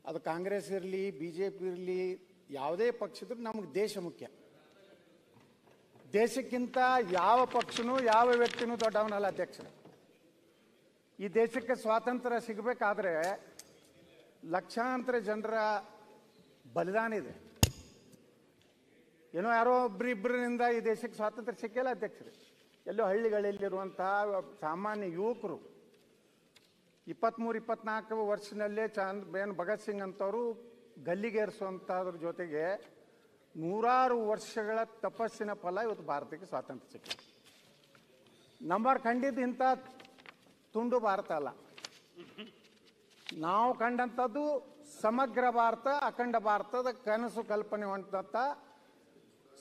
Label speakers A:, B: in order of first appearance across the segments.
A: ಅದು ಕಾಂಗ್ರೆಸ್ ಇರಲಿ, B J P ಇರಲಿ, ಯಾವುದೇ ಪಕ್ಷ ಇದ್ರೂ ನಮಗೆ ದೇಶ ಮುಖ್ಯ. ದೇಶಕ್ಕಿಂತ ಯಾವ ಪಕ್ಷನೂ ಯಾವ ವ್ಯಕ್ತಿನೂ ದೊಡ್ಡವನಲ್ಲ ಅಧ್ಯಕ್ಷರು. ಈ ದೇಶಕ್ಕೆ ಸ್ವಾತಂತ್ರ್ಯ ಸಿಗಬೇಕಾದ್ರೆ ಲಕ್ಷಾಂತರ ಜನರ ಬಲಿದಾನ ಇದೆ. ಏನೋ ಯಾರೋ ಒಬ್ಬರಿಬ್ಬರಿಂದ ಈ ದೇಶಕ್ಕೆ ಸ್ವಾತಂತ್ರ್ಯ ಸಿಕ್ಕಿಲ್ಲ ಅಧ್ಯಕ್ಷರು. ಎಲ್ಲೋ ಹಳ್ಳಿಗಳಲ್ಲಿರುವಂತಹ ಸಾಮಾನ್ಯ ಯುವಕರು 23-24 ವರ್ಷದಲ್ಲೇ ಭಗತ್ ಸಿಂಗ್ ಅಂತವರು ಗಲ್ಲಿಗೇರಿಸುವಂಥದ್ರ ಜೊತೆಗೆ ನೂರಾರು ವರ್ಷಗಳ ತಪಸ್ಸಿನ ಫಲ ಇವತ್ತು ಭಾರತಕ್ಕೆ ಸ್ವಾತಂತ್ರ್ಯ ಸಿಕ್ಕಿದೆ. ನಂಬರ್ ಕಂಡಿದ್ದು ಇಂಥ ತುಂಡು ಭಾರತ ಅಲ್ಲ. ನಾವು ಕಂಡಂಥದ್ದು ಸಮಗ್ರ ಭಾರತ, ಅಖಂಡ ಭಾರತದ ಕನಸು ಕಲ್ಪನೆ ಹೊಂದಂಥ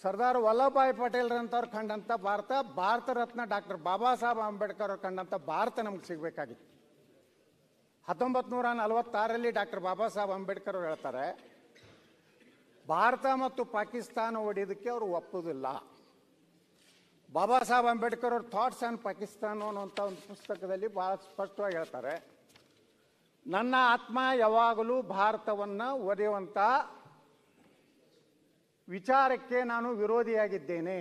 A: ಸರ್ದಾರ್ ವಲ್ಲಭಭಾಯಿ ಪಟೇಲ್ರಂಥವ್ರು ಕಂಡಂಥ ಭಾರತ, ಭಾರತ ರತ್ನ ಡಾಕ್ಟರ್ ಬಾಬಾ ಸಾಹೇಬ್ ಅಂಬೇಡ್ಕರ್ ಅವ್ರು ಕಂಡಂಥ ಭಾರತ ನಮ್ಗೆ ಸಿಗಬೇಕಾಗಿತ್ತು. 1946ರಲ್ಲಿ ಡಾಕ್ಟರ್ ಬಾಬಾ ಸಾಹೇಬ್ ಅಂಬೇಡ್ಕರ್ ಅವರು ಹೇಳ್ತಾರೆ, ಭಾರತ ಮತ್ತು ಪಾಕಿಸ್ತಾನ ಒಡೆಯೋದಕ್ಕೆ ಅವರು ಒಪ್ಪುವುದಿಲ್ಲ. ಬಾಬಾ ಸಾಹೇಬ್ ಅಂಬೇಡ್ಕರ್ ಅವ್ರ ಥಾಟ್ಸ್ ಆನ್ ಪಾಕಿಸ್ತಾನ ಅನ್ನುವಂಥ ಒಂದು ಪುಸ್ತಕದಲ್ಲಿ ಬಹಳ ಸ್ಪಷ್ಟವಾಗಿ ಹೇಳ್ತಾರೆ, ನನ್ನ ಆತ್ಮ ಯಾವಾಗಲೂ ಭಾರತವನ್ನು ಒಡೆಯುವಂಥ ವಿಚಾರಕ್ಕೆ ನಾನು ವಿರೋಧಿಯಾಗಿದ್ದೇನೆ.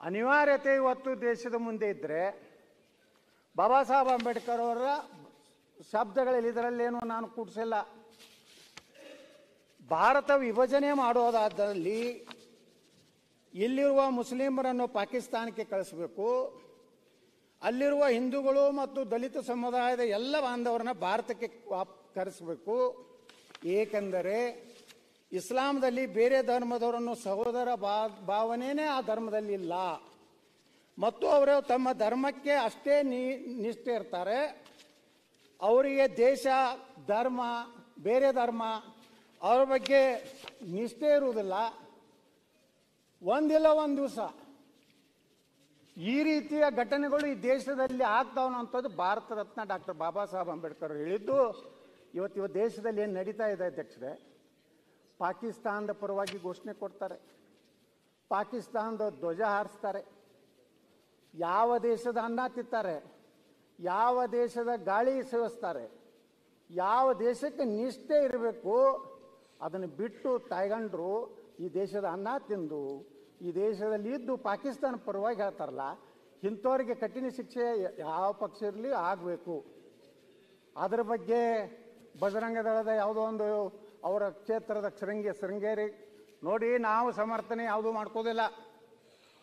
A: ಅನಿವಾರ್ಯತೆ ಇವತ್ತು ದೇಶದ ಮುಂದೆ ಇದ್ದರೆ ಬಾಬಾ ಸಾಹೇಬ್ ಅಂಬೇಡ್ಕರ್ ಅವರ ಶಬ್ದಗಳಲ್ಲಿ ಇದರಲ್ಲೇನು ನಾನು ಕೂಡಿಸಿಲ್ಲ. ಭಾರತ ವಿಭಜನೆ ಮಾಡೋದಾದಲ್ಲಿ ಇಲ್ಲಿರುವ ಮುಸ್ಲಿಮರನ್ನು ಪಾಕಿಸ್ತಾನಕ್ಕೆ ಕಳಿಸಬೇಕು, ಅಲ್ಲಿರುವ ಹಿಂದೂಗಳು ಮತ್ತು ದಲಿತ ಸಮುದಾಯದ ಎಲ್ಲ ಬಾಂಧವರನ್ನ ಭಾರತಕ್ಕೆ ಕರೆಸಬೇಕು. ಏಕೆಂದರೆ ಇಸ್ಲಾಂದಲ್ಲಿ ಬೇರೆ ಧರ್ಮದವರನ್ನು ಸಹೋದರ ಭಾವನೆಯೇ ಆ ಧರ್ಮದಲ್ಲಿ ಇಲ್ಲ ಮತ್ತು ಅವರು ತಮ್ಮ ಧರ್ಮಕ್ಕೆ ಅಷ್ಟೇ ನಿಷ್ಠೆ ಇರ್ತಾರೆ. ಅವರಿಗೆ ದೇಶ, ಧರ್ಮ, ಬೇರೆ ಧರ್ಮ ಅವ್ರ ಬಗ್ಗೆ ನಿಷ್ಠೆ ಇರುವುದಿಲ್ಲ. ಒಂದಿಲ್ಲ ಒಂದು ದಿವಸ ಈ ರೀತಿಯ ಘಟನೆಗಳು ಈ ದೇಶದಲ್ಲಿ ಆಗ್ತಾವನ್ನೋಂಥದ್ದು ಭಾರತ ರತ್ನ ಡಾಕ್ಟರ್ ಬಾಬಾ ಸಾಹೇಬ್ ಅಂಬೇಡ್ಕರ್ ಹೇಳಿದ್ದು. ಇವತ್ತು ದೇಶದಲ್ಲಿ ಏನು ನಡೀತಾ ಇದೆ ಅಧ್ಯಕ್ಷರೇ, ಪಾಕಿಸ್ತಾನದ ಪರವಾಗಿ ಘೋಷಣೆ ಕೊಡ್ತಾರೆ, ಪಾಕಿಸ್ತಾನದ ಧ್ವಜ ಹಾರಿಸ್ತಾರೆ, ಯಾವ ದೇಶದ ಅನ್ನ ತಿಂತಾರೆ, ಯಾವ ದೇಶದ ಗಾಳಿ ಸೇವಿಸ್ತಾರೆ, ಯಾವ ದೇಶಕ್ಕೆ ನಿಷ್ಠೆ ಇರಬೇಕು ಅದನ್ನು ಬಿಟ್ಟು ತಾಯ್ಗಂಡ್ರು ಈ ದೇಶದ ಅನ್ನ ತಿಂದು ಈ ದೇಶದಲ್ಲಿ ಇದ್ದು ಪಾಕಿಸ್ತಾನ ಪರವಾಗಿ ಹೇಳ್ತಾರಲ್ಲ, ಇಂಥವ್ರಿಗೆ ಕಠಿಣ ಶಿಕ್ಷೆ ಯಾವ ಪಕ್ಷ ಇರಲಿ ಆಗಬೇಕು. ಅದರ ಬಗ್ಗೆ ಬಜರಂಗ ದಳದ ಯಾವುದೋ ಒಂದು ಅವರ ಕ್ಷೇತ್ರದ ಶೃಂಗೇರಿ ನೋಡಿ, ನಾವು ಸಮರ್ಥನೆ ಯಾವುದೂ ಮಾಡ್ಕೋದಿಲ್ಲ.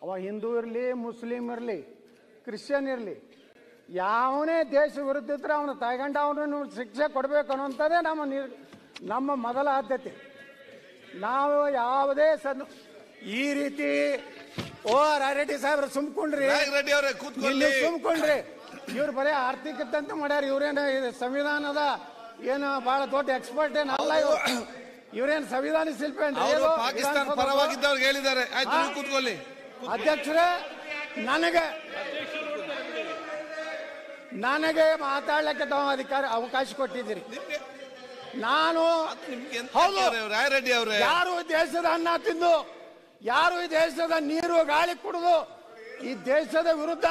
A: ಅವ ಹಿಂದೂ ಇರಲಿ, ಮುಸ್ಲಿಂ ಇರಲಿ, ಕ್ರಿಶ್ಚಿಯನ್ ಇರಲಿ, ಯಾವನೇ ದೇಶ ವಿರುದ್ಧ ಇದ್ರೆ ಅವನು ತಾಯ್ಗಂಡ ಅವನನ್ನು ಶಿಕ್ಷೆ ಕೊಡಬೇಕು ಅನ್ನೋಂಥದ್ದೇ ನಮ್ಮ ಮೊದಲ ಆದ್ಯತೆ. ನಾವು ಯಾವುದೇ ಈ ರೀತಿ ರೆಡ್ಡಿ ಸಾಹೇಬ್ರ ಸುಮ್ಕೊಂಡ್ರಿ, ಸುಮ್ಕೊಂಡ್ರಿ, ಇವ್ರು ಬರೀ ಆರ್ಥಿಕತೆ ಮಾಡ್ಯಾರ. ಇವ್ರೇನು ಸಂವಿಧಾನದ ಏನು ಬಹಳ ದೊಡ್ಡ ಎಕ್ಸ್ಪರ್ಟ್ ಏನಲ್ಲ, ಇವ್ರೇನು ಸಂವಿಧಾನ ಶಿಲ್ಪಿ
B: ಹೇಳಿದ್ದಾರೆ.
A: ಅಧ್ಯಕ್ಷರೇ, ನನಗೆ ಮಾತಾಡ್ಲಿಕ್ಕೆ ತಾವು ಅವಕಾಶ ಕೊಟ್ಟಿದ್ದೀರಿ. ನಾನು ಯಾರು ದೇಶದ ಅನ್ನ ತಿಂದು, ಯಾರು ಈ ದೇಶದ ನೀರು ಗಾಳಿ ಕುಡಿದು ಈ ದೇಶದ ವಿರುದ್ಧ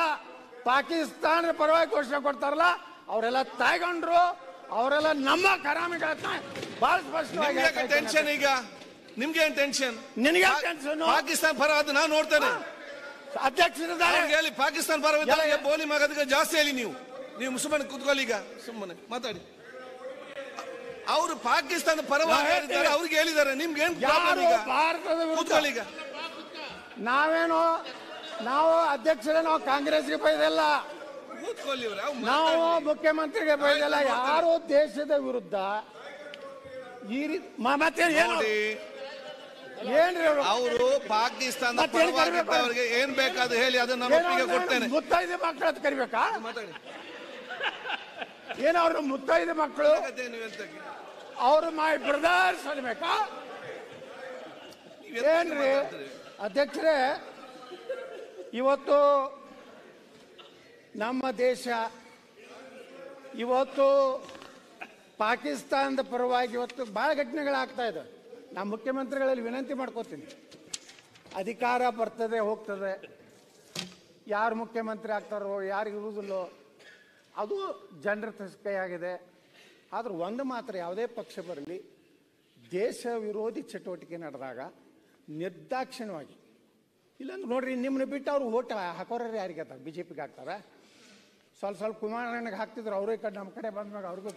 A: ಪಾಕಿಸ್ತಾನದ ಪರವಾಗಿ ಘೋಷಣೆ ಕೊಡ್ತಾರಲ್ಲ, ಅವರೆಲ್ಲ ತಾಯ್ಗೊಂಡ್ರು, ಅವರೆಲ್ಲ ನಮ್ಮ ಕರಾಮಿಗಳನ್ನ ಬಹಳ ಸ್ಪಷ್ಟವಾಗಿ
B: ಟೆನ್ಷನ್. ಈಗ ನಿಮ್ಗೆ ಏನ್ ಟೆನ್ಷನ್?
A: ನಿನಗೆ ಟೆನ್ಷನ್?
B: ಪಾಕಿಸ್ತಾನ ಪರ ಅದು ನಾನು ನೋಡ್ತೇನೆ.
A: ಅಧ್ಯಕ್ಷರಿದ್ದಾರೆ
B: ಹೇಳಿ, ಪಾಕಿಸ್ತಾನ ಪರ ಬೋಲಿ ಮಗದಿಗೆ ಜಾಸ್ತಿ ಹೇಳಿ. ನೀವು ಸುಮ್ಮನೆ ಕೂತ್ಕೊಳ್ಳಿ, ಈಗ ಸುಮ್ಮನೆ ಮಾತಾಡಿ. ಅವರು ಪಾಕಿಸ್ತಾನ ಪರವಾಗಿ ಅವ್ರಿಗೆ ಹೇಳಿದ್ದಾರೆ, ನಿಮ್ಗೆ ಏನ್
A: ಭಾರತದ ಕೂತ್ಕೊಳ್ಳಿ. ಈಗ ನಾವು ಅಧ್ಯಕ್ಷರೇ, ನಾವು ಕಾಂಗ್ರೆಸ್ಗೆ ಬೈದಲ್ಲ, ನಾವು ಮುಖ್ಯಮಂತ್ರಿಗೆ ಬೈದಲ್ಲ. ಯಾರು ದೇಶದ ವಿರುದ್ಧ ಈ ರೀತಿ ಮತ್ತೆ ಏನ್ರಿ
B: ಅವರು ಪಾಕಿಸ್ತಾನ ಪರವಾಗಿದ್ದವರಿಗೆ ಏನ್ ಬೇಕಾದ್ರು ಹೇಳಿ, ಅದನ್ನ ನಾನು ಒಪ್ಪಿಗೆ ಕೊಡ್ತೇನೆ.
A: ಮುತ್ತೈದೆ ಮಕ್ಕಳು ಅಂತ ಕರಿಬೇಕಾ? ಏನು ಅವ್ರ ಮುತ್ತೈದೆ ಮಕ್ಕಳು, ಅವ್ರು ಮೈ ಬ್ರದರ್ಸ್ ಅನ್ಬೇಕಾ? ಏನ್ರಿ ಅಧ್ಯಕ್ಷರೇ, ಇವತ್ತು ನಮ್ಮ ದೇಶ ಇವತ್ತು ಪಾಕಿಸ್ತಾನದ ಪರವಾಗಿ ಇವತ್ತು ಭಾಳ ಘಟನೆಗಳಾಗ್ತಾ ಇದೆ. ನಾನು ಮುಖ್ಯಮಂತ್ರಿಗಳಲ್ಲಿ ವಿನಂತಿ ಮಾಡ್ಕೋತೀನಿ, ಅಧಿಕಾರ ಬರ್ತದೆ ಹೋಗ್ತದೆ, ಯಾರು ಮುಖ್ಯಮಂತ್ರಿ ಆಗ್ತಾರೋ ಯಾರು ಇರುವುದಿಲ್ಲೋ ಅದು ಜನರ ಕೈಯಾಗಿದೆ. ಆದ್ರೆ ಒಂದು ಮಾತ್ರ ಯಾವುದೇ ಪಕ್ಷ ಬರಲಿ, ದೇಶ ವಿರೋಧಿ ಚಟುವಟಿಕೆ ನಡೆದಾಗ ನಿರ್ದಾಕ್ಷಿಣ್ಯವಾಗಿ, ಇಲ್ಲಾಂದ್ರೆ ನೋಡ್ರಿ ನಿಮ್ಮನ್ನ ಬಿಟ್ಟು ಅವ್ರು ಓಟ್ ಹಾಕೋರ ಯಾರಿಗೆ ಆಗ್ತಾರೆ? BJPಗೆ ಹಾಕ್ತಾರೆ. ಸ್ವಲ್ಪ ಕುಮಾರಣ್ಣಗೆ ಹಾಕ್ತಿದ್ರು, ಅವ್ರ ಕಡೆ ನಮ್ಮ ಕಡೆ ಬಂದ್ಮ್ಯಾಗ ಅವ್ರಿಗೂ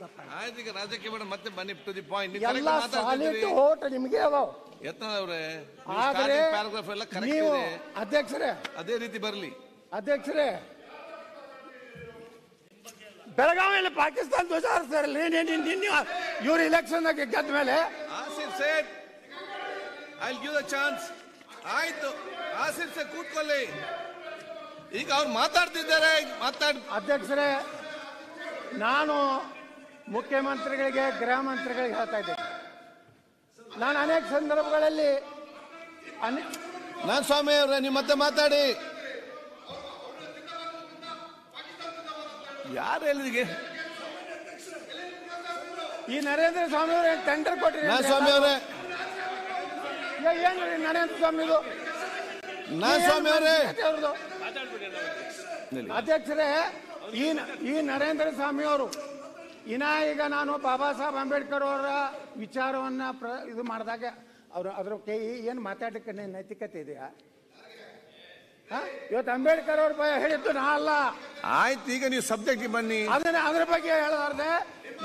B: ಆಯ್ತು. ಈಗ ರಾಜಕೀಯ ಬೇಡ, ಮತ್ತೆ ಬನ್ನಿ ಟು ದಿ ಪಾಯಿಂಟ್.
A: ಎಲ್ಲ ಸಾಲಿಡ್ ಓಟ್ ನಿಮಗೆ ಅದಾವ.
B: ಆದ್ರೆ
A: ನೀವು ಅಧ್ಯಕ್ಷರೇ
B: ಅದೇ ರೀತಿ ಬರಲಿ.
A: ಅಧ್ಯಕ್ಷರೇ, ಬೆಳಗಾವಿಯಲ್ಲಿ ಪಾಕಿಸ್ತಾನ ಧ್ವಜ ಹಾರಿಸ್ತಾರಲ್ಲ, ಇವ್ರು ಇಲೆಕ್ಷನ್ ಗೆದ್ದ ಮೇಲೆ
B: Asif Sait I will give the chance. ಆಯ್ತು, ಆಸಿಫ್ ಸೇಠ್ ಕೂತ್ಕೊಳ್ಳಿ. ಈಗ ಅವ್ರು ಮಾತಾಡ್ತಿದ್ದಾರೆ, ಮಾತಾಡಿ.
A: ಅಧ್ಯಕ್ಷರೇ, ನಾನು ಮುಖ್ಯಮಂತ್ರಿಗಳಿಗೆ, ಗೃಹ ಮಂತ್ರಿಗಳಿಗೆ ಹೇಳ್ತಾ ಇದ್ದೇನೆ, ನಾನು ಅನೇಕ ಸಂದರ್ಭಗಳಲ್ಲಿ
B: ನಾನು ಸ್ವಾಮಿ ಅವರೇ, ನೀವು ಮತ್ತೆ ಮಾತಾಡಿ. ಯಾರು ಹೇಳಿದಿಗೆ?
A: ಈ ನರೇಂದ್ರ ಸ್ವಾಮಿ ಅವರೇ ಟೆಂಡರ್ ಕೊಟ್ಟಿರಿ.
B: ನಾನು ಸ್ವಾಮಿ ಅವರೇ,
A: ಏನ್ರಿ ನರೇಂದ್ರ ಸ್ವಾಮಿದು?
B: ನಾನು ಸ್ವಾಮಿ ಅವರೇ,
A: ಅಧ್ಯಕ್ಷರೇ, ಈ ನರೇಂದ್ರ ಸ್ವಾಮಿ ಅವರು ಈಗ ನಾನು ಬಾಬಾ ಸಾಹೇಬ್ ಅಂಬೇಡ್ಕರ್ ಅವರ ವಿಚಾರವನ್ನ ಇದು ಮಾಡಿದಾಗ ಅವರು ಅದ್ರ ಏನು ಮಾತಾಡಲಿಕ್ಕೆ ನೈತಿಕತೆ ಇದೆಯಾ? ಇವತ್ತು ಅಂಬೇಡ್ಕರ್ ಅವ್ರ ಬಗ್ಗೆ ಹೇಳಿದ್ದು ನಾ ಅಲ್ಲ.
B: ಆಯ್ತು, ಈಗ ನೀವು ಸಬ್ಜೆಕ್ಟ್ ಬನ್ನಿ.
A: ಅದ್ರ ಬಗ್ಗೆ ಹೇಳಲಾರ್ದೆ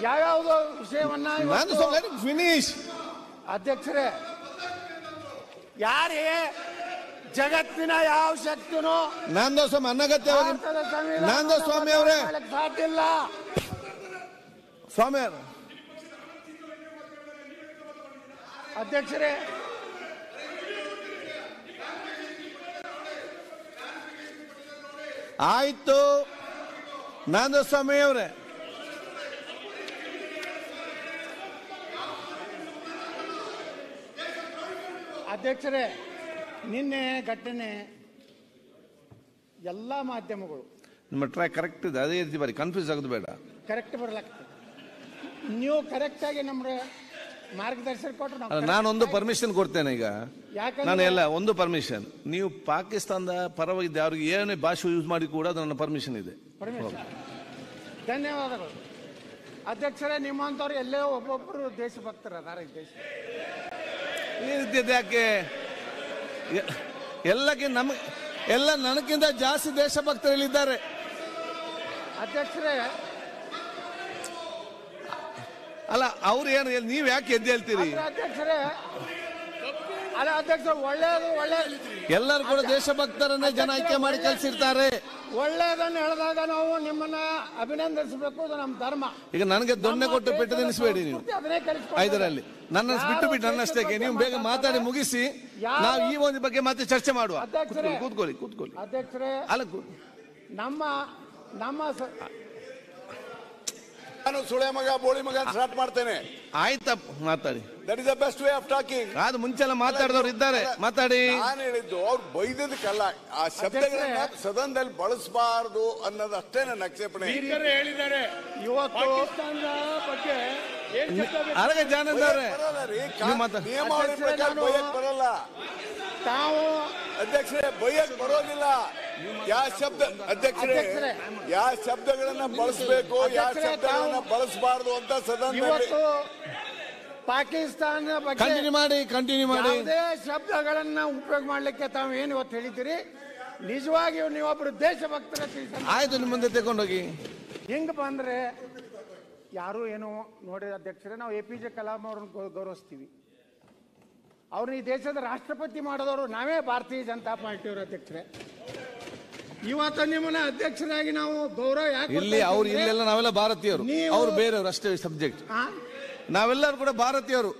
A: ಯಾವ್ಯಾವುದೋ ವಿಷಯವನ್ನ
B: ಫಿನಿಶ್.
A: ಅಧ್ಯಕ್ಷರೇ, ಯಾರೇ ಜಗತ್ತಿನ ಯಾವ ಶಕ್ತಿನೂ
B: ನಂದು ಅನಗತ್ಯವಾಗಿ ನಂದು ಸ್ವಾಮಿ ಅವರೇ
A: ಸಾಧ್ಯ ಇಲ್ಲ.
B: ಸ್ವಾಮಿ ಅವರು,
A: ಅಧ್ಯಕ್ಷರೇ,
B: ಆಯ್ತು. ನಂದು ಸ್ವಾಮಿ ಅವರೇ,
A: ಅಧ್ಯಕ್ಷರೇ, ನಿನ್ನೆ ಘಟನೆ ಎಲ್ಲ ಮಾಧ್ಯಮಗಳು
B: ನಿಮ್ಮ ಟ್ರೈ ಕರೆಕ್ಟ್ ಇದೆ, ಅದೇ ರೀತಿ ಬರೀ, ಕನ್ಫ್ಯೂಸ್ ಆಗೋದು ಬೇಡ.
A: ಕರೆಕ್ಟ್ ಬರ್ಲಾಗ್ತದೆ. ನೀವು ಕರೆಕ್ಟ್ ಆಗಿ ನಮ್ಗೆ ಮಾರ್ಗದರ್ಶನ ಕೊಟ್ಟರು
B: ನಾನೊಂದು ಪರ್ಮಿಷನ್ ಕೊಡ್ತೇನೆ. ಈಗ
A: ಯಾಕಂದ್ರೆ
B: ನಾನು ಎಲ್ಲ ಒಂದು ಪರ್ಮಿಷನ್, ನೀವು ಪಾಕಿಸ್ತಾನದ ಪರವಾಗಿದ್ದ ಅವ್ರಿಗೆ ಏನೇ ಭಾಷೆ ಯೂಸ್ ಮಾಡಿ ಕೂಡ ನನ್ನ ಪರ್ಮಿಷನ್ ಇದೆ.
A: ಧನ್ಯವಾದಗಳು ಅಧ್ಯಕ್ಷರೇ. ನಿಮ್ಮಂತವ್ರು ಎಲ್ಲೇ ಒಬ್ಬೊಬ್ಬರು ದೇಶಭಕ್ತರು ಅದಾರ ಈ ದೇಶ.
B: ಈ ರೀತಿ ಯಾಕೆ ಎಲ್ಲಕ್ಕೆ ಎಲ್ಲ ನನಗಿಂತ ಜಾಸ್ತಿ ದೇಶಭಕ್ತರಿದ್ದಾರೆ.
A: ಅಧ್ಯಕ್ಷರೇ,
B: ಅಲ್ಲ ಅವ್ರು ಏನು, ನೀವ್ ಯಾಕೆ ಎದ್ದು ಹೇಳ್ತೀರಿ?
A: ಅಧ್ಯಕ್ಷರೇ, ಅಲ್ಲ ಅಧ್ಯಕ್ಷ, ಒಳ್ಳೇದು
B: ಎಲ್ಲರೂ ಕೂಡ ದೇಶಭಕ್ತರನ್ನೇ ಜನ ಆಯ್ಕೆ ಮಾಡಿ ಕಳ್ಸಿರ್ತಾರೆ.
A: ಒಳ್ಳೇದನ್ನು ಹೇಳಿದಾಗ ನಾವು ನಿಮ್ಮನ್ನ ಅಭಿನಂದಿಸಬೇಕು, ಅದು ನಮ್ಮ ಧರ್ಮ.
B: ಈಗ ನನಗೆ ದೊಣ್ಣೆ ಕೊಟ್ಟು ಪೆಟ್ಟು ತಿನ್ನಿಸಬೇಡಿ ನೀವು. ಇದರಲ್ಲಿ ನನ್ನ ಬಿಟ್ಟು ನನ್ನಷ್ಟೇ, ನೀವು ಬೇಗ ಮಾತಾಡಿ ಮುಗಿಸಿ, ನಾವು ಈ ಒಂದು ಬಗ್ಗೆ ಮತ್ತೆ ಚರ್ಚೆ ಮಾಡುವ. ಕೂತ್ಕೊಳ್ಳಿ.
A: ಅಧ್ಯಕ್ಷರೇ,
B: ಅಲ್ಲ
A: ನಮ್ಮ
C: ನಾನು ಸುಳೆ ಮಗ ಬೋಳಿ ಮಗ ಸ್ಟಾರ್ಟ್ ಮಾಡ್ತೇನೆ.
B: ಆಯ್ತಾ, ಮಾತಾಡಿ.
C: That is the best way of talking.
B: ಅದು ಮುಂಚೆಲ್ಲ ಮಾತಾಡಿದವರು ಇದ್ದಾರೆ, ಮಾತಾಡಿ.
C: ನಾನು ಹೇಳಿದ್ದು ಅವ್ರು ಬೈದದಕ್ಕಲ್ಲ, ಆ ಶಬ್ದಗಳನ್ನ ಸದನದಲ್ಲಿ ಬಳಸಬಾರದು ಅನ್ನೋದು ಅಷ್ಟೇ ನನ್ನ ಆಕ್ಷೇಪಣೆ.
A: ಹೇಳಿದ್ದಾರೆ ಇವತ್ತು ಬಗ್ಗೆ
B: ಅರಗ ಜಾನಂದವ್ರೆ,
C: ನಿಯಮಾವಳಿ ಪ್ರಕಾರ ಬೈಯಕ್ ಬರಲ್ಲ.
A: ತಾವು
C: ಅಧ್ಯಕ್ಷರೇ ಬೈಯಕ್ ಬರೋದಿಲ್ಲ. ಯಾವ ಶಬ್ದ ಅಧ್ಯಕ್ಷರೇ, ಯಾವ ಶಬ್ದಗಳನ್ನ ಬಳಸಬೇಕು, ಯಾವ ಶಬ್ದಗಳನ್ನ ಬಳಸಬಾರದು ಅಂತ ಸದನದಲ್ಲಿ
A: ಪಾಕಿಸ್ತಾನ ಬಗ್ಗೆ
B: ಕಂಟಿನ್ಯೂ ಮಾಡಿ
A: ಯಾವುದೇ ಶಬ್ದಗಳನ್ನ ಉಪಯೋಗ ಮಾಡ್ಲಿಕ್ಕೆ ತಾವು ಏನು ಇವತ್ತು ಹೇಳಿದ್ದೀರಿ, ನಿಜವಾಗಿಯೂ ನೀವೊಬ್ರು ದೇಶಭಕ್ತರ.
B: ಆಯ್ತು, ನಿಮ್ಮ ಮುಂದೆ ತಗೊಂಡೋಗಿ.
A: ಹಿಂಗ್ ಬಂದ್ರೆ ಯಾರು ಏನೋ ನೋಡಿ ಅಧ್ಯಕ್ಷರೇ, ನಾವು APJ ಕಲಾಂ ಅವ್ರನ್ನ ಗೌರವಿಸ್ತೀವಿ. ಅವ್ರನ್ನ ಈ ದೇಶದ ರಾಷ್ಟ್ರಪತಿ ಮಾಡೋದವರು ನಾವೇ ಭಾರತೀಯ ಜನತಾ ಪಾರ್ಟಿಯವರು. ಅಧ್ಯಕ್ಷರೇ, ಇವತ್ತು ನಿಮ್ಮನ್ನ ಅಧ್ಯಕ್ಷರಾಗಿ ನಾವು ಗೌರವ ಯಾಕೆ
B: ಇಲ್ಲಿ ಅವ್ರು ಇಲ್ಲೆಲ್ಲ ನಾವೆಲ್ಲ ಭಾರತೀಯರು, ಅವ್ರು ಬೇರೆಯವರು ಅಷ್ಟೇ ಸಬ್ಜೆಕ್ಟ್. ನಾವೆಲ್ಲರೂ ಕೂಡ ಭಾರತೀಯರು.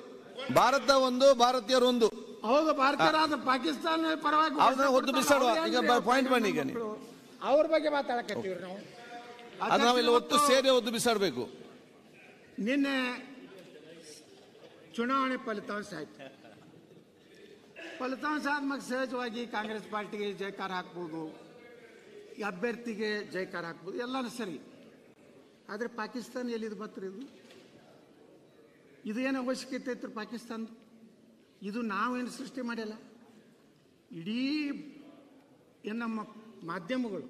B: ಭಾರತ ಒಂದು, ಭಾರತೀಯರು ಒಂದು.
A: ಹೌದು, ಭಾರತೀಯರಾದ ಪಾಕಿಸ್ತಾನ ಪರವಾಗಿ
B: ಒದ್ದು ಬಿಸಾಡುವ. ಈಗ ಪಾಯಿಂಟ್ ಬನ್ನಿ, ಈಗ ನೀವು
A: ಅವ್ರ ಬಗ್ಗೆ ಮಾತಾಡಕತ್ತೀವಿ ನಾವು.
B: ಅದು ನಾವೆಲ್ಲ ಒತ್ತು ಸೇರಿ ಒದ್ದು ಬಿಸಾಡಬೇಕು.
A: ನಿನ್ನೆ ಚುನಾವಣೆ ಫಲಿತಾಂಶ ಆಯ್ತು. ಫಲಿತಾಂಶ ಆದ್ಮೇಲೆ ಸಹಜವಾಗಿ ಕಾಂಗ್ರೆಸ್ ಪಾರ್ಟಿಗೆ ಜಯಕಾರ ಹಾಕ್ಬೋದು, ಅಭ್ಯರ್ಥಿಗೆ ಜಯಕಾರ ಹಾಕ್ಬೋದು, ಎಲ್ಲನೂ ಸರಿ. ಆದರೆ ಪಾಕಿಸ್ತಾನ ಎಲ್ಲಿದು ಬರ್ತಾರೆ? ಇದು ಏನು ಅವಶ್ಯಕತೆ ಇತ್ತು ಪಾಕಿಸ್ತಾನ? ಇದು ನಾವೇನು ಸೃಷ್ಟಿ ಮಾಡಿಲ್ಲ. ಇಡೀ ನಮ್ಮ ಮಾಧ್ಯಮಗಳು,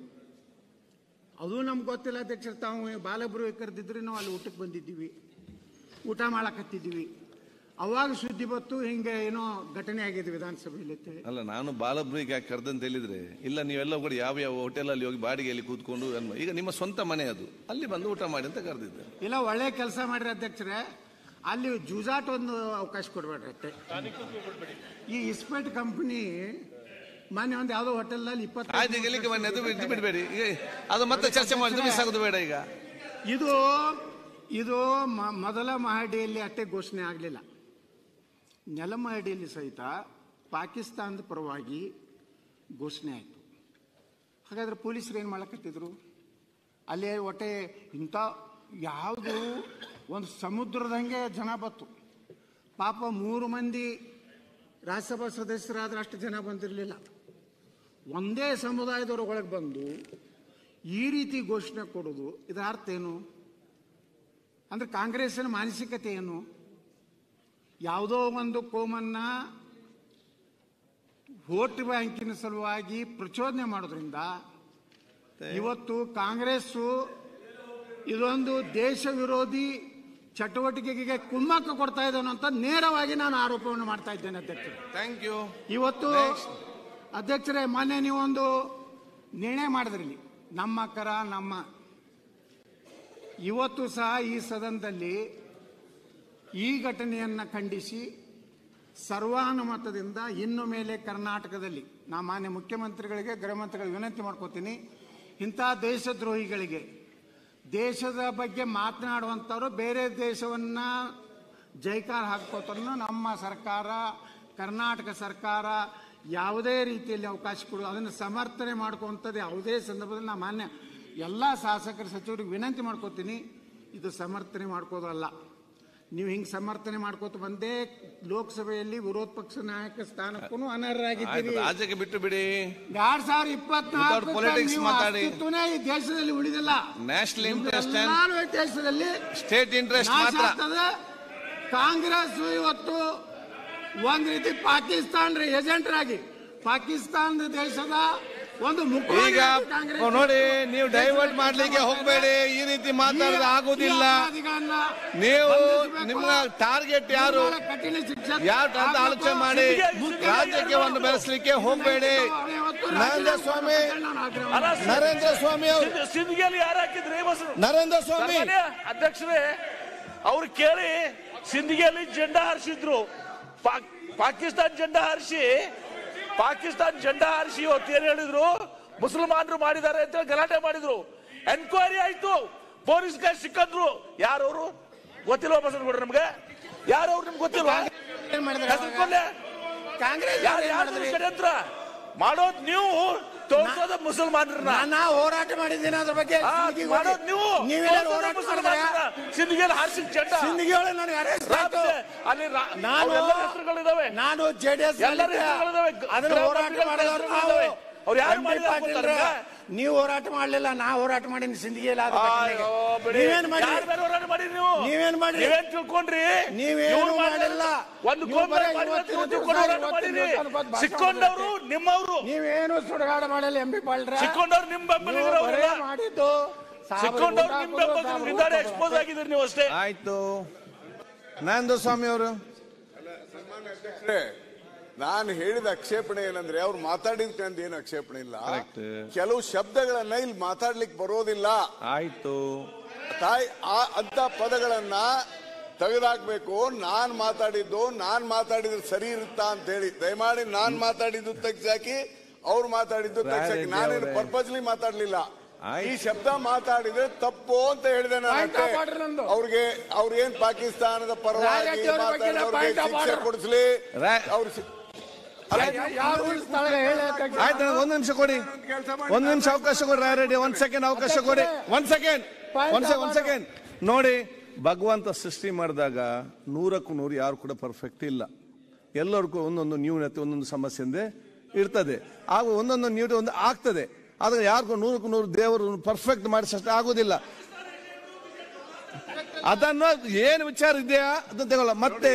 A: ಅದು ನಮ್ಗೆ ಗೊತ್ತಿಲ್ಲ ಅಧ್ಯಕ್ಷರು. ತಾವು ಬಾಲಬ್ರು ಕರೆದಿದ್ರೆ ನಾವು ಅಲ್ಲಿ ಊಟಕ್ಕೆ ಬಂದಿದ್ದೀವಿ. ಊಟ ಮಾಡಕತ್ತಿದ್ವಿ. ಅವಾಗ ಸುದ್ದಿ ಬತ್ತು ಹಿಂಗೆ ಏನೋ ಘಟನೆ ಆಗಿದೆ ವಿಧಾನಸಭೆಯಲ್ಲಿ.
B: ಅಲ್ಲ, ನಾನು ಬಾಲಬ್ರಿಗೆ ಯಾಕೆ ಕರೆದಂತ ಹೇಳಿದ್ರೆ, ಇಲ್ಲ ನೀವೆಲ್ಲ ಕೂಡ ಯಾವ ಯಾವ ಹೋಟೆಲಲ್ಲಿ ಹೋಗಿ ಬಾಡಿಗೆಯಲ್ಲಿ ಕೂತ್ಕೊಂಡು ಈಗ ನಿಮ್ಮ ಸ್ವಂತ ಮನೆ ಅದು, ಅಲ್ಲಿ ಬಂದು ಊಟ ಮಾಡಿ ಅಂತ ಕರೆದಿದ್ದೆ.
A: ಇಲ್ಲ, ಒಳ್ಳೆ ಕೆಲಸ ಮಾಡ್ರಿ ಅಧ್ಯಕ್ಷರೇ. ಅಲ್ಲಿ ಜೂಜಾಟ ಒಂದು ಅವಕಾಶ ಕೊಡ್ಬೇಡ್ರಿ. ಈ ಇಸ್ಪೇಟ್ ಕಂಪನಿ ಮೊನ್ನೆ ಒಂದು ಯಾವುದೋ ಹೋಟೆಲ್ನಲ್ಲಿ
B: 20 ಬಿಡಬೇಡಿ, ಅದು ಮತ್ತೆ ಚರ್ಚೆ ಮಾಡಿದ್ರೆ ಮಿಸ್ ಆಗೋದು ಬೇಡ. ಈಗ
A: ಇದು ಮೊದಲ ಮಹಡಿಯಲ್ಲಿ ಅಷ್ಟೇ ಘೋಷಣೆ ಆಗಲಿಲ್ಲ, ನೆಲಮಹಡಿಯಲ್ಲಿ ಸಹಿತ ಪಾಕಿಸ್ತಾನದ ಪರವಾಗಿ ಘೋಷಣೆ ಆಯಿತು. ಹಾಗಾದ್ರೆ ಪೊಲೀಸರು ಏನು ಮಾಡಕತ್ತಿದ್ರು? ಅಲ್ಲೇ ಒಟ್ಟೆ ಇಂಥ ಯಾವುದು ಒಂದು ಸಮುದ್ರದಂಗೆ ಜನ ಬತ್ತು. ಪಾಪ 3 ಮಂದಿ ರಾಜ್ಯಸಭಾ ಸದಸ್ಯರಾದ್ರೆ ಅಷ್ಟು ಜನ ಬಂದಿರಲಿಲ್ಲ. ಒಂದೇ ಸಮುದಾಯದವ್ರ ಒಳಗೆ ಬಂದು ಈ ರೀತಿ ಘೋಷಣೆ ಕೊಡೋದು, ಇದರ ಅರ್ಥ ಏನು? ಅಂದ್ರೆ ಕಾಂಗ್ರೆಸ್ಸಿನ ಮಾನಸಿಕತೆ ಏನು? ಯಾವುದೋ ಒಂದು ಕೋಮನ್ನ ವೋಟ್ ಬ್ಯಾಂಕಿನ ಸಲುವಾಗಿ ಪ್ರಚೋದನೆ ಮಾಡೋದ್ರಿಂದ ಇವತ್ತು ಕಾಂಗ್ರೆಸ್ಸು ಇದೊಂದು ದೇಶ ವಿರೋಧಿ ಚಟುವಟಿಕೆಗೆ ಕುಮ್ಮಕ್ಕು ಕೊಡ್ತಾ ಇದೆ ಅಂತ ನೇರವಾಗಿ ನಾನು ಆರೋಪವನ್ನು ಮಾಡ್ತಾ ಇದ್ದೇನೆ ಅಧ್ಯಕ್ಷರೇ.
B: Thank you.
A: ಇವತ್ತು ಅಧ್ಯಕ್ಷರೇ, ಮೊನ್ನೆ ನೀವೊಂದು ನಿರ್ಣಯ ಮಾಡಿದ್ರಿ, ನಮ್ಮ ಕರ ನಮ್ಮ. ಇವತ್ತು ಸಹ ಈ ಸದನದಲ್ಲಿ ಈ ಘಟನೆಯನ್ನು ಖಂಡಿಸಿ ಸರ್ವಾನುಮತದಿಂದ ಇನ್ನು ಮೇಲೆ ಕರ್ನಾಟಕದಲ್ಲಿ ನಾ ಮಾನ್ಯ ಮುಖ್ಯಮಂತ್ರಿಗಳಿಗೆ, ಗೃಹ ಮಂತ್ರಿಗಳಿಗೆ ವಿನಂತಿ ಮಾಡ್ಕೋತೀನಿ, ಇಂಥ ದೇಶದ್ರೋಹಿಗಳಿಗೆ, ದೇಶದ ಬಗ್ಗೆ ಮಾತನಾಡುವಂಥವ್ರು ಬೇರೆ ದೇಶವನ್ನು ಜೈಕಾರ ಹಾಕೋತನ್ನು ನಮ್ಮ ಸರ್ಕಾರ, ಕರ್ನಾಟಕ ಸರ್ಕಾರ ಯಾವುದೇ ರೀತಿಯಲ್ಲಿ ಅವಕಾಶ ಕೊಡೋದು, ಅದನ್ನು ಸಮರ್ಥನೆ ಮಾಡ್ಕೊಂಥದ್ದು ಯಾವುದೇ ಸಂದರ್ಭದಲ್ಲಿ ನಾ ಮಾನ್ಯ ಎಲ್ಲ ಶಾಸಕರ ಸಚಿವರಿಗೆ ವಿನಂತಿ ಮಾಡ್ಕೋತೀನಿ, ಇದು ಸಮರ್ಥನೆ ಮಾಡ್ಕೋದಲ್ಲ. ನೀವು ಹಿಂಗೆ ಸಮರ್ಥನೆ ಮಾಡ್ಕೋತ ಬಂದೇ ಲೋಕಸಭೆಯಲ್ಲಿ ವಿರೋಧ ಪಕ್ಷ ನಾಯಕ ಸ್ಥಾನಕ್ಕೂ ಅನರ್ಹರಾಗಿದ್ದೀರಿ.
B: ರಾಜ್ಯಕ್ಕೆ ಬಿಟ್ಟು ಬಿಡಿ.
A: 2024 ಈ ದೇಶದಲ್ಲಿ ಉಳಿದಿಲ್ಲ.
B: ನ್ಯಾಷನಲ್ ಇಂಟ್ರೆಸ್ಟ್
A: ದೇಶದಲ್ಲಿ
B: ಸ್ಟೇಟ್ ಇಂಟ್ರೆಸ್ಟ್ ಮಾತ್ರ.
A: ಕಾಂಗ್ರೆಸ್ ಇವತ್ತು ಒಂದ್ ರೀತಿ ಪಾಕಿಸ್ತಾನ ಏಜೆಂಟರಾಗಿ ಪಾಕಿಸ್ತಾನ ದೇಶದ ಒಂದು
B: ಈಗ ನೋಡಿ, ನೀವು ಡೈವರ್ಟ್ ಮಾಡ್ಲಿಕ್ಕೆ ಹೋಗಬೇಡಿ. ಈ ರೀತಿ ಮಾತಾಡಿದ್ರೆ ಆಗುದಿಲ್ಲ. ನೀವು ನಿಮ್ಮ ಟಾರ್ಗೆಟ್ ಯಾರು ಅಂತ ಆಲೋಚನೆ ಮಾಡಿ ರಾಜ್ಯಕ್ಕೆ ಒಂದು ಬೆಳೆಸಲಿಕ್ಕೆ ಹೋಗಬೇಡಿ. ನರೇಂದ್ರ ಸ್ವಾಮಿ ಅವರು
D: ಸಿಂಧಿಗೆಯಲ್ಲಿ ಯಾರು ಹಾಕಿದ್ರಿ?
B: ನರೇಂದ್ರ ಸ್ವಾಮಿ
D: ಅಧ್ಯಕ್ಷರೇ, ಅವ್ರು ಕೇಳಿ ಸಿಂಧಿಗೆಯಲ್ಲಿ ಜೆಂಡಾ ಹಾರಿಸಿದ್ರು. ಪಾಕಿಸ್ತಾನ ಜೆಂಡಾ ಹಾರಿಸಿ ಇವತ್ತು ಏನ್ ಹೇಳಿದ್ರು? ಮುಸಲ್ಮಾನರು ಮಾಡಿದ್ದಾರೆ ಅಂತ ಗಲಾಟೆ ಮಾಡಿದ್ರು. ಎನ್ಕ್ವೈರಿ ಆಯ್ತು, ಪೊಲೀಸ್ಗೆ ಸಿಕ್ಕಂದ್ರು. ಯಾರವರು ಗೊತ್ತಿಲ್ವಾ? ಬಸನ್ ಕೊಡ್ರಿ ನಮ್ಗೆ. ಯಾರವ್ರು ನಿಮ್ಗೆ ಗೊತ್ತಿಲ್ವಾ? ಷಡ್ಯಂತ್ರ ಮಾಡೋದು ನೀವು, ತೋರಿಸೋದು ಮುಸಲ್ಮಾನರನ್ನ.
A: ನಾವು ಹೋರಾಟ ಮಾಡಿದ್ದೀನಿ ಅದ್ರ ಬಗ್ಗೆ.
D: ಮಾಡೋದು ನೀವು. ಸಿಂಧಿಗೆಯಲ್ಲಿ ಹಾರಿಸಿ ಜೆಂಡಾ ಅಲ್ಲಿ ಹೆಸರುಗಳಿದಾವೆ.
A: ನಾನು JDS
D: ಎಲ್ಲರ ಹೆಸರುಗಳಿದಾವೆ.
A: ಅದನ್ನ ಹೋರಾಟ ಮಾಡಿದವರು ನಾವು.
D: ಅವ್ರು ಯಾರು ಮಾಡಿದ್ರೆ
A: ನೀವು ಹೋರಾಟ ಮಾಡ್ಲಿಲ್ಲ, ನಾ ಹೋರಾಟ ಮಾಡೀನಿ ಸಿಂಧಿಗೆಯಲ್ಲಿ.
D: ನೀವೇನ್ ಮಾಡಿ ತಿಳ್ಕೊಂಡ್ರಿ?
A: ನೀವೇನು ಮಾಡಿಲ್ಲ.
D: ಒಂದು ಸಿಕ್ಕೊಂಡವ್ರು ನಿಮ್ಮವ್ರು.
A: ನೀವೇನು ಸುಡಗಾಡ ಮಾಡಲ್ಲ. MP ಪಾಲ್ರ
D: ಸಿಕ್ಕೊಂಡವ್ರು ನಿಮ್ ಬೆಂಬಲಿಗರು
A: ಮಾಡಿದ್ದು.
D: ಸಿಕ್ಕೊಂಡವ್ರು ನಿಮ್ ಬೆಂಬಲಿಗರು ಎಕ್ಸ್ಪೋಸ್ ಆಗಿದ್ರಿ ನೀವು ಅಷ್ಟೇ.
B: ಆಯ್ತು. ನರೇಂದ್ರ ಸ್ವಾಮಿ ಅವರು,
C: ನಾನು ಹೇಳಿದ ಆಕ್ಷೇಪಣೆ ಏನಂದ್ರೆ, ಅವ್ರು ಮಾತಾಡಿದ್ಕಂತ ಏನು ಆಕ್ಷೇಪಣೆ ಇಲ್ಲ. ಕೆಲವು ಶಬ್ದಗಳನ್ನ ಇಲ್ಲಿ ಮಾತಾಡ್ಲಿಕ್ಕೆ ಬರೋದಿಲ್ಲ.
B: ಆಯ್ತು
C: ಅಂತ ಪದಗಳನ್ನ ತೆಗೆದಾಕ್ಬೇಕು. ನಾನ್ ಮಾತಾಡಿದ್ರೆ ಸರಿ ಇರುತ್ತಾ ಅಂತ ಹೇಳಿ ದಯಮಾಡಿ ನಾನ್ ಮಾತಾಡಿದ್ದು ತೆಗ್ಸಾಕಿ, ಅವ್ರು ಮಾತಾಡಿದ್ದು ತೆಗ್ಸಾಕಿ. ನಾನೇನು ಪರ್ಪಸ್ಲಿ ಮಾತಾಡ್ಲಿಲ್ಲ. ಈ ಶಬ್ದ ಮಾತಾಡಿದ್ರೆ ತಪ್ಪು ಅಂತ ಹೇಳಿದೆ ನಾನು. ಅವ್ರಿಗೇನ್ ಪಾಕಿಸ್ತಾನದ ಪರವಾಗಿ ಮಾತಾಡಿದವ್ರಿಗೆ ಶಿಕ್ಷೆ ಕೊಡಿಸ್ಲಿ.
B: ಆಯ್ತು, ಒಂದು ನಿಮಿಷ ಕೊಡಿ, ಒಂದು ನಿಮಿಷ ಅವಕಾಶ ಕೊಡ್ರಿ. ರೆಡಿ, 1 ಸೆಕೆಂಡ್ ಅವಕಾಶ ಕೊಡಿ. 1 ಸೆಕೆಂಡ್ ನೋಡಿ. ಭಗವಂತ ಸೃಷ್ಟಿ ಮಾಡಿದಾಗ 100ಕ್ಕೂ 100 ಯಾರು ಕೂಡ ಪರ್ಫೆಕ್ಟ್ ಇಲ್ಲ. ಎಲ್ಲರಿಗೂ ಒಂದೊಂದು ನ್ಯೂನತೆ, ಒಂದೊಂದು ಸಮಸ್ಯೆ ಇರ್ತದೆ. ಆಗ ಒಂದೊಂದು ನ್ಯೂನತೆ ಒಂದು ಆಗ್ತದೆ. ಆದ್ರೆ ಯಾರಿಗೂ 100ಕ್ಕೂ 100 ದೇವರು ಪರ್ಫೆಕ್ಟ್ ಮಾಡಿಸಷ್ಟು ಆಗೋದಿಲ್ಲ. ಅದನ್ನು ಏನು ವಿಚಾರ ಇದೆಯಾ ಅಂತ ತಗೊಳ್ಳ. ಮತ್ತೆ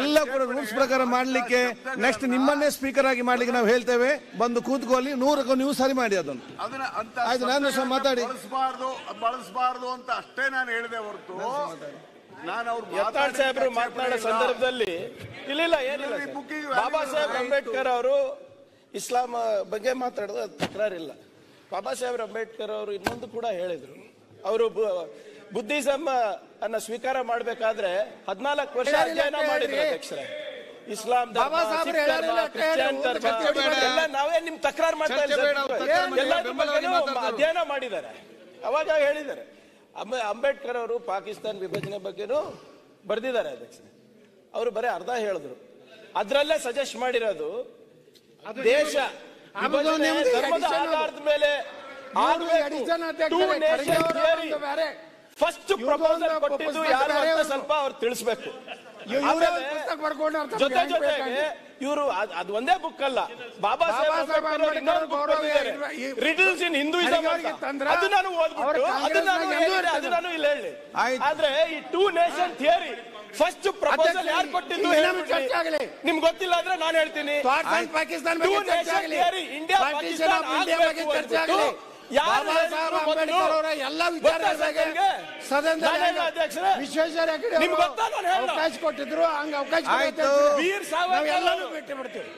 B: ಎಲ್ಲ ಕೂಡ ರೂಲ್ಸ್ ಪ್ರಕಾರ ಮಾಡ್ಲಿಕ್ಕೆ ನೆಕ್ಸ್ಟ್ ನಿಮ್ಮನ್ನೇ ಸ್ಪೀಕರ್ ಆಗಿ ಮಾಡ್ಲಿಕ್ಕೆ ನಾವು ಹೇಳ್ತೇವೆ. ಬಂದು ಕೂತ್ಕೊಳ್ಳಿ, 100ಕ್ಕೂ ನೀವು ಸರಿ ಮಾಡಿ ಅದನ್ನು. ಆಯ್ತು, ನಾನು ಮಾತಾಡಿ.
C: ಬಳಸಬಾರ್ದು ಅಂತ ಅಷ್ಟೇ ನಾನು ಹೇಳಿದೆ ಹೊರತು ನಾನು ಅವ್ರು
E: ಯತ್ನಾಳ್ ಸಾಹೇಬ್ರು ಮಾತನಾಡೋ ಸಂದರ್ಭದಲ್ಲಿ ಇಲ್ಲ ಏನಿಲ್ಲ ಬಾಬಾ ಸಾಹೇಬ್ ಅಂಬೇಡ್ಕರ್ ಅವರು ಇಸ್ಲಾಂ ಬಗ್ಗೆ ಮಾತಾಡೋದು ತಕರಾರಿಲ್ಲ. ಬಾಬಾ ಸಾಹೇಬ್ ಅಂಬೇಡ್ಕರ್ ಅವರು ಇನ್ನೊಂದು ಕೂಡ ಹೇಳಿದ್ರು, ಅವರು ಬುದ್ಧಿಸಮ್ ಅನ್ನ ಸ್ವೀಕಾರ ಮಾಡಬೇಕಾದ್ರೆ 14 ವರ್ಷ ಅಧ್ಯಯನ ಮಾಡಿದ್ರು ಅಧ್ಯಕ್ಷರೇ. ಇಸ್ಲಾಂ ಧರ್ಮ, ಸಿಖ್ ಧರ್ಮ, ಕ್ರಿಶ್ಚಿಯನ್ ಧರ್ಮ ಎಲ್ಲ ನಾವೇ ನಿಮ್ ತಕರಾರು ಮಾಡ್ತಾ ಅಧ್ಯಯನ ಮಾಡಿದ್ದಾರೆ. ಅವಾಗ ಹೇಳಿದ್ದಾರೆ ಅಂಬೇಡ್ಕರ್ ಅವರು ಪಾಕಿಸ್ತಾನ ವಿಭಜನೆ ಬಗ್ಗೆನೂ ಬರ್ದಿದ್ದಾರೆ ಅಧ್ಯಕ್ಷರೇ. ಅವರು ಬರೀ ಅರ್ಧ ಹೇಳಿದ್ರು. ಅದ್ರಲ್ಲೇ ಸಜೆಸ್ಟ್ ಮಾಡಿರೋದು ದೇಶ ವಿಭಜನೆ ಧರ್ಮದ ಆಧಾರದ ಮೇಲೆ ಫಸ್ಟ್ ಪ್ರಪೋಸಲ್ ಕೊಟ್ಟಿದ್ದು ಯಾರು ಅಂತ ಸ್ವಲ್ಪ ಅವ್ರು ತಿಳಿಸ್ಬೇಕು. ಜೊತೆ ಜೊತೆಗೆ ಇವರು ಅದು ಒಂದೇ ಬುಕ್ ಅಲ್ಲ, ಬಾಬಾ ಸಾಹೇಬ್ ರಿಡಲ್ಸ್ ಇನ್ ಹಿಂದೂಯಿಸಂ ಅದು ನಾನು ಓದ್ಬಿಟ್ಟು ಅದು ನಾನು ಇಲ್ಲಿ ಹೇಳಿ. ಆದ್ರೆ ಈ 2 ನೇಷನ್ ಥಿಯರಿ ಫಸ್ಟ್ ಪ್ರಪೋಸಲ್ ಯಾರು ಕೊಟ್ಟಿದ್ದು ನಿಮ್ಗೆ ಗೊತ್ತಿಲ್ಲ ಅಂದ್ರೆ ನಾನು ಹೇಳ್ತೀನಿ. 2 ನೇಷನ್ ಥಿಯರಿ ಇಂಡಿಯಾ ಪಾಕಿಸ್ತಾನ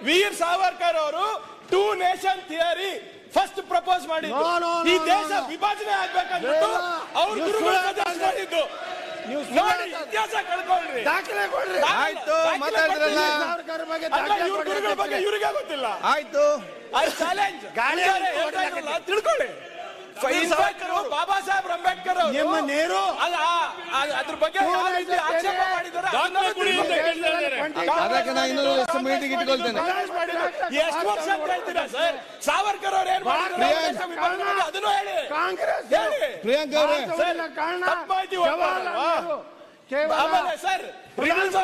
E: ವೀರ್ ಸಾವರ್ಕರ್ ಅವರು 2 ನೇಷನ್ ಥಿಯರಿ ಫಸ್ಟ್ ಪ್ರಪೋಸ್ ಮಾಡಿದ್ದು. ಈ ದೇಶ ವಿಭಜನೆ ಆಗ್ಬೇಕಂದ್ಬಿಟ್ಟು ಅವ್ರು ಗುರುಗಳು ಸಜೆಸ್ಟ್ ಮಾಡಿದ್ದು. ನೋಡಿ, ಇತಿಹಾಸ ಕಳ್ಕೊಳ್ರಿ, ದಾಖಲೆ ಕೊಡ್ರಿ.
B: ಆಯ್ತು, ಮಾತಾಡಿದ್ರಲ್ಲ,
E: ಗುರುಗಳ ಬಗ್ಗೆ ಇವ್ರಿಗೆ ಗೊತ್ತಿಲ್ಲ.
B: ಆಯ್ತು,
E: ಚಾಲೆಂಜ್ ತಿಳ್ಕೊಳ್ಳಿ. ಬಾಬಾ ಸಾಹೇಬ್ ಅಂಬೇಡ್ಕರ್ ಅದ್ರ ಬಗ್ಗೆ ಆಕ್ಷೇಪ ಮಾಡಿದ್ದಾರೆ.
B: ಅದಕ್ಕೆ ನಾನು ಇನ್ನೊಂದು ಮೀಟಿಂಗ್ ಇಟ್ಕೊಳ್ತೇನೆ.
E: ಎಷ್ಟು ವರ್ಷ ಅಂತ ಹೇಳ್ತೀರಾ ಸರ್? ಸಾವರ್ಕರ್ ಅವ್ರು ಏನ್ ಮಾಡಿದ್ರು ಅದನ್ನು ಹೇಳಿ.
B: ಪ್ರಿಯಾಂಕ ಅವರೇ,
E: ಆಮೇಲೆ ಸರ್ ರಿಡಲ್ಸ್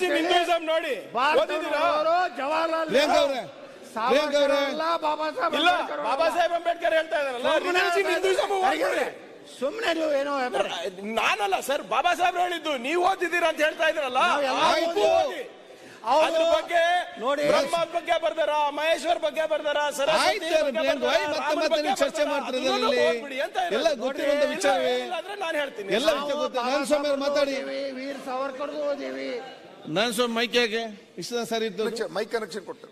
E: ಇನ್ ಹಿಂದೂಯಿಸಂ ನೋಡಿ ಓದಿದ್ದೀರಾ?
B: ಪ್ರಿಯಾಂಕ ಅವರೇ,
E: ಇಲ್ಲ, ಬಾಬಾ ಸಾಹೇಬ್ ಅಂಬೇಡ್ಕರ್ ಹೇಳ್ತಾ ಇದಾರಲ್ಲ, ನಾನಲ್ಲ ಸರ್, ಬಾಬಾ ಸಾಹೇಬ್ ಹೇಳಿದ್ದು. ನೀವು ಓದಿದ್ದೀರಾ ಅಂತ ಹೇಳ್ತಾ ಇದ್ರಲ್ಲ, ಅದ್ರ ಬಗ್ಗೆ ನೋಡಿ, ಬ್ರಹ್ಮ ಬಗ್ಗೆ ಬರ್ದಾರ, ಮಹೇಶ್ವರ್ ಬಗ್ಗೆ ಬರ್ದಾರ, ಸರಸ್ವತಿ
B: ಚರ್ಚೆ ಮಾಡ್ತಾರೆ. ಎಲ್ಲ ಗೊತ್ತಿರುವಂತ ವಿಚಾರವೇ.
E: ನಾನು ಹೇಳ್ತೀನಿ,
B: ಎಲ್ಲ ನಾನು ಸ್ವಾಮಿ ಮಾತಾಡಿ.
A: ವೀರ್ ಸಾವರ್ಕರ್ ಓದಿವಿ.
B: ನಾನು ಸ್ವಾಮಿ ಮೈಕ್ ಯಾಕೆ ಇಷ್ಟ ಸರಿ ಇತ್ತು?
C: ಮೈಕ್ ಕನೆಕ್ಷನ್ ಕೊಟ್ಟು